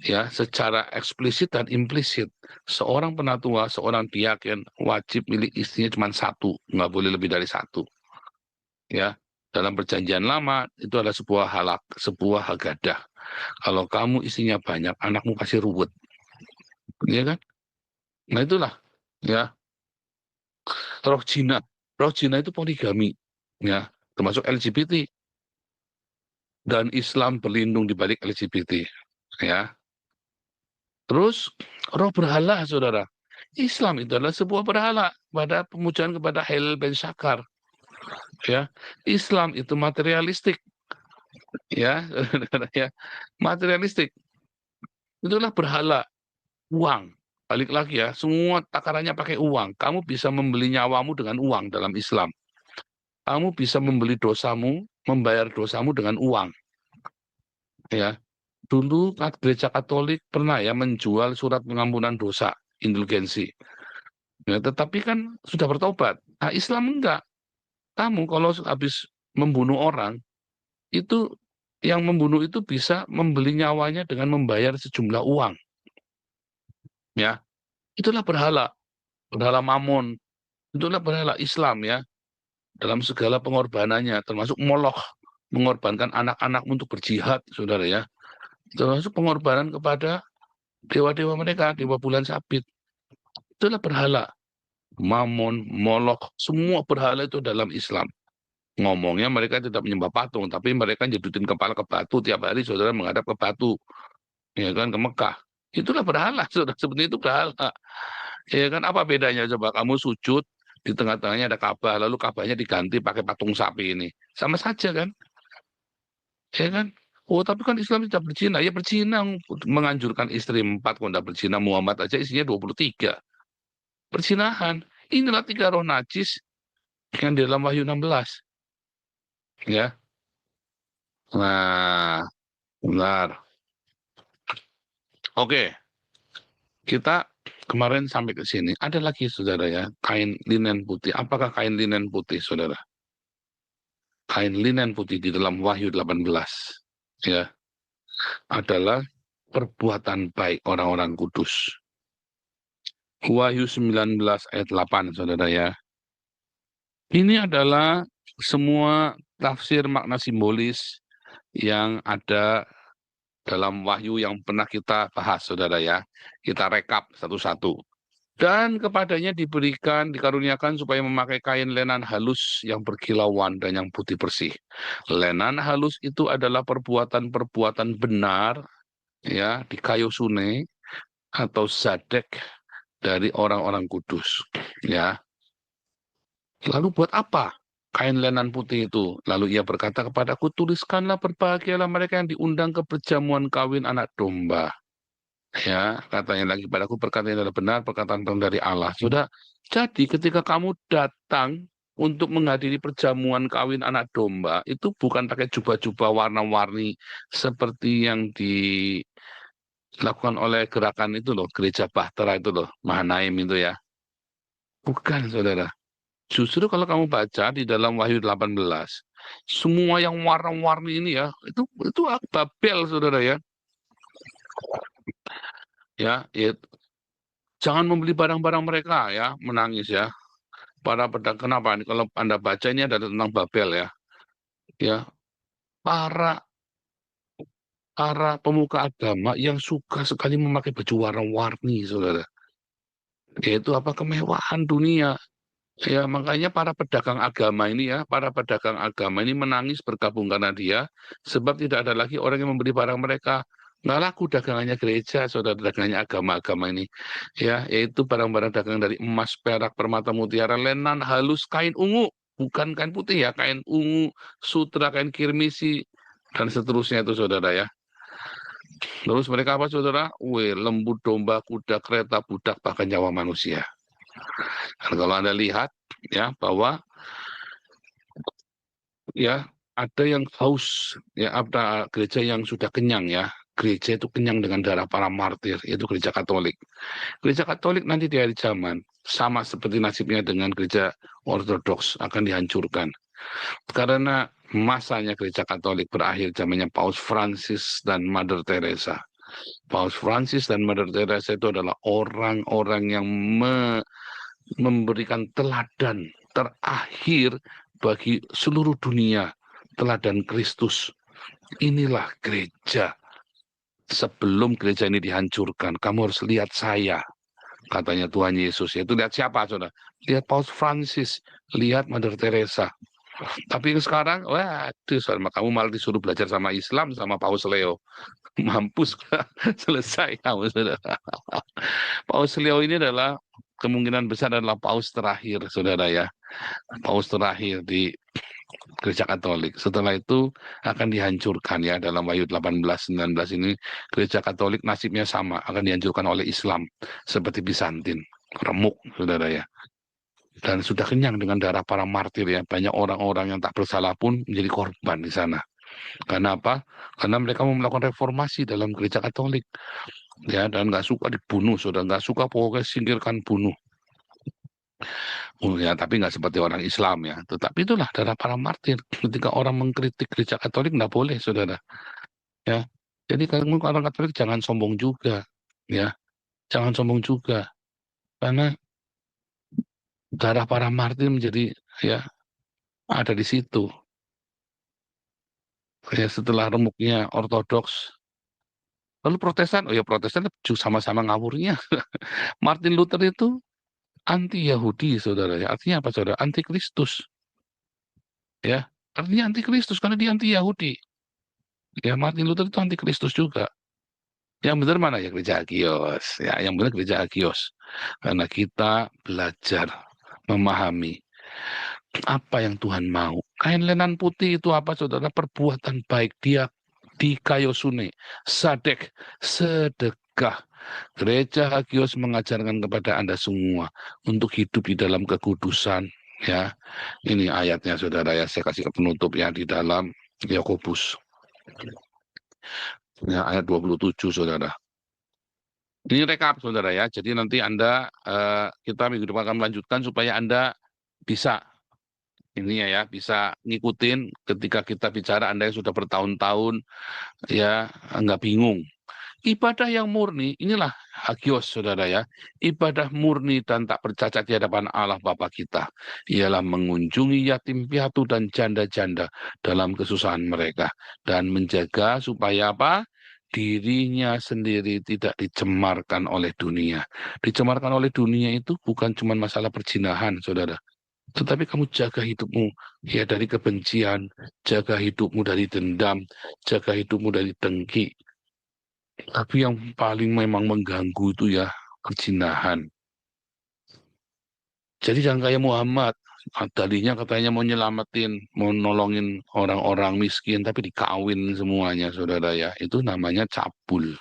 Ya, secara eksplisit dan implisit. Seorang penatua, seorang diaken wajib milik istrinya cuma satu, nggak boleh lebih dari satu. Ya, dalam perjanjian lama itu adalah sebuah halak, sebuah hagadah. Kalau kamu istrinya banyak, anakmu pasti ruwet, ya kan? Nah itulah, ya roh Cina. Roh Cina itu poligami, ya termasuk LGBT dan Islam berlindung di balik LGBT, ya. Terus roh berhala, saudara. Islam itu adalah sebuah berhala pada pemujaan kepada Halil bin Syakar. Ya, Islam itu materialistik, ya, ya, materialistik. Itulah berhala, uang. Balik lagi ya, semua takarannya pakai uang. Kamu bisa membeli nyawamu dengan uang dalam Islam. Kamu bisa membeli dosamu, membayar dosamu dengan uang. Ya, dulu gereja Katolik pernah ya menjual surat pengampunan dosa, indulgensi. Ya, tetapi kan sudah bertobat. Nah, Islam enggak. Kamu kalau habis membunuh orang, itu yang membunuh itu bisa membeli nyawanya dengan membayar sejumlah uang. Ya, itulah berhala, berhala Mamon. Itulah berhala Islam ya, dalam segala pengorbanannya, termasuk Moloch, mengorbankan anak-anak untuk berjihad, saudara ya. Termasuk pengorbanan kepada dewa-dewa mereka, dewa bulan sabit. Itulah berhala. Mamon, Moloch, semua berhala itu dalam Islam. Ngomongnya mereka tidak menyembah patung, tapi mereka jedutin kepala ke batu tiap hari, saudara menghadap ke batu, ya kan, ke Mekah. Itulah berhala, saudara, seperti itu berhala. Ya kan, apa bedanya coba kamu sujud Di tengah-tengahnya ada Ka'bah, lalu Ka'bahnya diganti pakai patung sapi ini. Sama saja kan? Ya kan? Oh, tapi kan Islam tidak berzina. Ya berzina, menganjurkan istri 4, kalau tidak berzina. Muhammad aja isinya 23. Perzinahan. Inilah 3 roh najis yang di dalam Wahyu 16. Ya. Nah, benar. Oke, kita kemarin sampai ke sini. Ada lagi, saudara ya, kain linen putih. Apakah kain linen putih, saudara? Kain linen putih di dalam Wahyu 18. Ya, adalah perbuatan baik orang-orang kudus. Wahyu 19 ayat 8, saudara ya. Ini adalah semua tafsir makna simbolis yang ada dalam Wahyu yang pernah kita bahas, saudara ya. Kita rekap satu-satu. Dan kepadanya diberikan, dikaruniakan supaya memakai kain lenan halus yang berkilauan dan yang putih bersih. Lenan halus itu adalah perbuatan-perbuatan benar, ya, di kayu sune atau zadek dari orang-orang kudus, ya. Lalu buat apa kain lenan putih itu? Lalu ia berkata kepadaku, tuliskanlah berbahagialah mereka yang diundang ke perjamuan kawin anak domba. Ya, katanya lagi padaku, perkataan yang adalah benar, perkataan dari Allah. Sudah, jadi ketika kamu datang untuk menghadiri perjamuan kawin anak domba, itu bukan pakai jubah-jubah warna-warni seperti yang dilakukan oleh gerakan itu loh, gereja Bahtera itu loh, Mahanaim itu ya. Bukan, saudara. Justru kalau kamu baca di dalam Wahyu 18, semua yang warna-warni ini ya, itu Babel, saudara ya. Ya, jangan membeli barang-barang mereka ya, menangis ya. Para pedagang, kenapa ini? Kalau Anda baca ini ada tentang Babel ya. Ya, para para pemuka agama yang suka sekali memakai baju warna-warni, saudara. Yaitu apa, kemewahan dunia. Ya, makanya para pedagang agama ini ya, para pedagang agama ini menangis bergabung karena dia, sebab tidak ada lagi orang yang membeli barang mereka. Nggak laku dagangannya gereja, saudara, dagangannya agama-agama ini. Ya, yaitu barang-barang dagang dari emas, perak, permata, mutiara, lenan, halus, kain ungu. Bukan kain putih ya, kain ungu, sutra, kain kirmisi, dan seterusnya itu, saudara ya. Terus mereka apa, saudara? Wih, lembu, domba, kuda, kereta, budak, bahkan nyawa manusia. Dan kalau Anda lihat ya bahwa ya ada yang haus, ya ada gereja yang sudah kenyang ya. Gereja itu kenyang dengan darah para martir, yaitu gereja Katolik. Gereja Katolik nanti di akhir zaman sama seperti nasibnya dengan gereja Ortodoks, akan dihancurkan. Karena masanya gereja Katolik berakhir zamannya Paus Francis dan Mother Teresa. Paus Francis dan Mother Teresa itu adalah orang-orang yang memberikan teladan terakhir bagi seluruh dunia, teladan Kristus. Inilah gereja. Sebelum gereja ini dihancurkan, kamu harus lihat saya, katanya Tuhan Yesus. Itu lihat siapa, saudara? Lihat Paus Francis, lihat Mother Teresa. Tapi sekarang, waduh, saudara, kamu malah disuruh belajar sama Islam, sama Paus Leo. Mampus, selesai kamu, saudara. Paus Leo ini adalah kemungkinan besar adalah paus terakhir, saudara ya. Paus terakhir di Gereja Katolik. Setelah itu akan dihancurkan ya dalam Wahyu 18-19 ini. Gereja Katolik nasibnya sama, akan dihancurkan oleh Islam seperti Bizantin. Remuk, saudara ya. Dan sudah kenyang dengan darah para martir ya. Banyak orang-orang yang tak bersalah pun menjadi korban di sana. Karena apa? Karena mereka mau melakukan reformasi dalam gereja Katolik. Ya, dan nggak suka dibunuh, saudara. Nggak suka pokoknya singkirkan, bunuh. Ya, tapi nggak seperti orang Islam ya. Tetapi itulah darah para martir. Ketika orang mengkritik gereja Katolik nggak boleh, saudara. Ya, jadi kalau orang Katolik jangan sombong juga, ya. Jangan sombong juga, karena darah para martir menjadi ya ada di situ. Ya, setelah remuknya Ortodoks, lalu Protestan, oh ya Protestan sama-sama ngawurnya. Martin Luther itu anti Yahudi, saudara. Ya, artinya apa, saudara? Anti Kristus, ya. Artinya anti Kristus karena dia anti Yahudi. Ya, Martin Luther itu anti Kristus juga. Yang benar mana ya, gereja Agios. Ya, yang benar gereja Agios. Karena kita belajar memahami apa yang Tuhan mau. Kain lenan putih itu apa, saudara? Perbuatan baik dia di Kayosune, sadek, sedekah. Gereja Hagios mengajarkan kepada Anda semua untuk hidup di dalam kekudusan. Ya, ini ayatnya, saudara ya. Saya kasih ke penutup ya di dalam Yakobus. Ya, ayat 27, saudara. Ini rekap, saudara ya. Jadi nanti Anda, kita minggu depan akan melanjutkan supaya Anda bisa ini ya, bisa ngikutin ketika kita bicara. Anda yang sudah bertahun-tahun ya nggak bingung. Ibadah yang murni, inilah hagios, saudara ya. Ibadah murni dan tak bercacat di hadapan Allah Bapa kita. Ialah mengunjungi yatim piatu dan janda-janda dalam kesusahan mereka. Dan menjaga supaya apa? Dirinya sendiri tidak dicemarkan oleh dunia. Dicemarkan oleh dunia itu bukan cuma masalah perzinahan, saudara. Tetapi kamu jaga hidupmu ya dari kebencian, jaga hidupmu dari dendam, jaga hidupmu dari dengki. Tapi yang paling memang mengganggu itu ya perzinahan. Jadi jangan kayak Muhammad. Tadinya katanya mau nyelamatin, mau nolongin orang-orang miskin, tapi dikawin semuanya, saudara ya. Itu namanya cabul.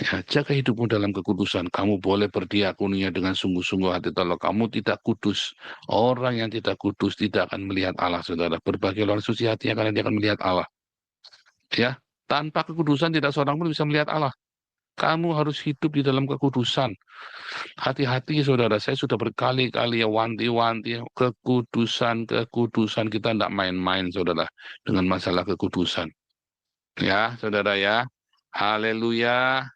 Ya, jaga hidupmu dalam kekudusan. Kamu boleh berdiakonia dengan sungguh-sungguh hati. Kalau kamu tidak kudus, orang yang tidak kudus tidak akan melihat Allah, saudara. Berbagai orang suci hatinya karena dia akan melihat Allah. Ya, tanpa kekudusan tidak seorang pun bisa melihat Allah. Kamu harus hidup di dalam kekudusan. Hati-hati, saudara. Saya sudah berkali-kali ya wanti-wanti kekudusan, kekudusan kita tidak main-main, saudara, dengan masalah kekudusan. Ya, saudara ya. Haleluya.